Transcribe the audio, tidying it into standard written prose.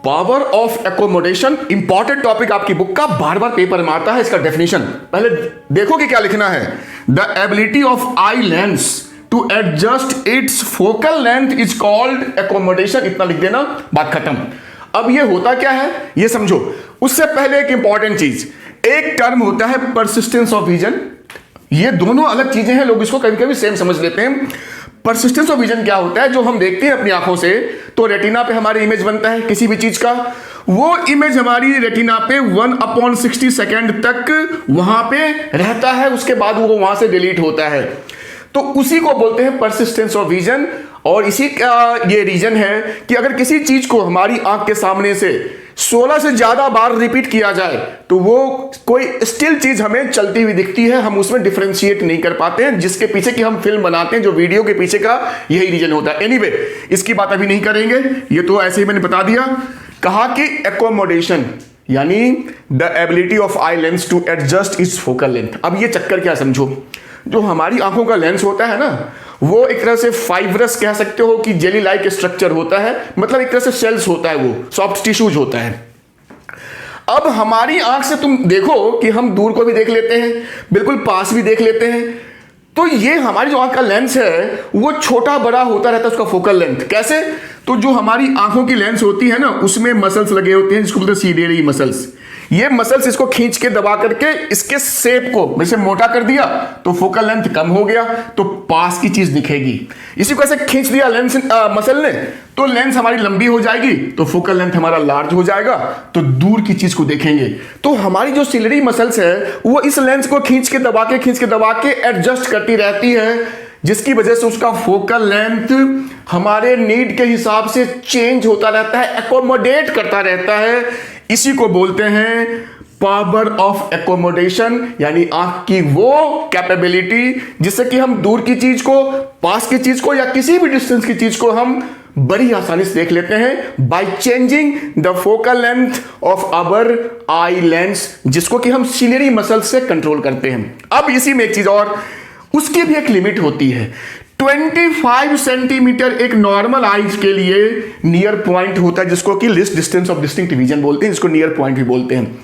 Power of accommodation, important topic आपकी book का, बार बार paper में आता है। इसका डेफिनेशन पहले देखो कि क्या लिखना है। The ability of eye lens to adjust its focal length is called accommodation. इतना लिख देना, बात खत्म। अब ये होता क्या है ये समझो। उससे पहले एक इंपॉर्टेंट चीज, एक टर्म होता है परसिस्टेंस ऑफ विजन। ये दोनों अलग चीजें हैं, लोग इसको कभी कभी सेम समझ लेते हैं। परसिस्टेंस ऑफ विजन क्या होता है? जो हम देखते हैं अपनी आंखों से, तो रेटिना पे हमारी इमेज बनता है किसी भी चीज का, वो इमेज हमारी रेटिना पे 1/60 सेकेंड तक वहां पे रहता है, उसके बाद वो वहां से डिलीट होता है। तो उसी को बोलते हैं परसिस्टेंस ऑफ विजन। और इसी का ये रीजन है कि अगर किसी चीज को हमारी आंख के सामने से 16 से ज्यादा बार रिपीट किया जाए तो वो कोई स्टिल चीज हमें चलती हुई दिखती है, हम उसमें डिफरेंशिएट नहीं कर पाते हैं, जिसके पीछे की हम फिल्म बनाते हैं, जो वीडियो के पीछे का यही रीजन होता है। एनीवे, इसकी बात अभी नहीं करेंगे, ये तो ऐसे ही मैंने बता दिया। कहा कि एकोमोडेशन यानी the ability of eye lens to adjust its focal length. अब ये चक्कर क्या समझो, जो हमारी आंखों का लेंस होता है ना, वो एक तरह से फाइब्रस कह सकते हो कि जेली लाइक स्ट्रक्चर होता है, मतलब एक तरह से सेल्स होता है, वो सॉफ्ट टिश्यूज होता है। अब हमारी आंख से तुम देखो कि हम दूर को भी देख लेते हैं, बिल्कुल पास भी देख लेते हैं, तो ये हमारी जो आंख का लेंस है वो छोटा बड़ा होता रहता है, उसका फोकल लेंथ। कैसे? तो जो हमारी आंखों की लेंस होती है ना, उसमें मसल्स लगे होते हैं जिसको बोलते हैं सीलियरी मसल्स। ये मसल्स इसको खींच के दबा करके इसके शेप को जैसे मोटा कर दिया तो फोकल लेंथ कम हो गया, तो पास की चीज दिखेगी। इसी को ऐसे खींच दिया लेंस मसल ने, तो लेंस हमारी लंबी हो जाएगी, तो फोकल लेंथ हमारा लार्ज हो जाएगा, तो दूर की चीज को देखेंगे। तो हमारी जो सिलरी मसल्स है वो इस लेंस को खींच के दबा के एडजस्ट करती रहती है, जिसकी वजह से उसका फोकल लेंथ हमारे नीड के हिसाब से चेंज होता रहता है, एकोमोडेट करता रहता है। इसी को बोलते हैं पावर ऑफ एकोमोडेशन, यानी आंख की वो कैपेबिलिटी जिससे कि हम दूर की चीज को, पास की चीज को, या किसी भी डिस्टेंस की चीज को हम बड़ी आसानी से देख लेते हैं by changing the focal length of our eye lens, जिसको कि हम सिलियरी मसल से कंट्रोल करते हैं। अब इसी में एक चीज और, उसकी भी एक लिमिट होती है। 25 सेंटीमीटर एक नॉर्मल आईज के लिए नियर पॉइंट होता है, जिसको कि list distance of distinct vision बोलते हैं, जिसको नियर पॉइंट भी बोलते हैं।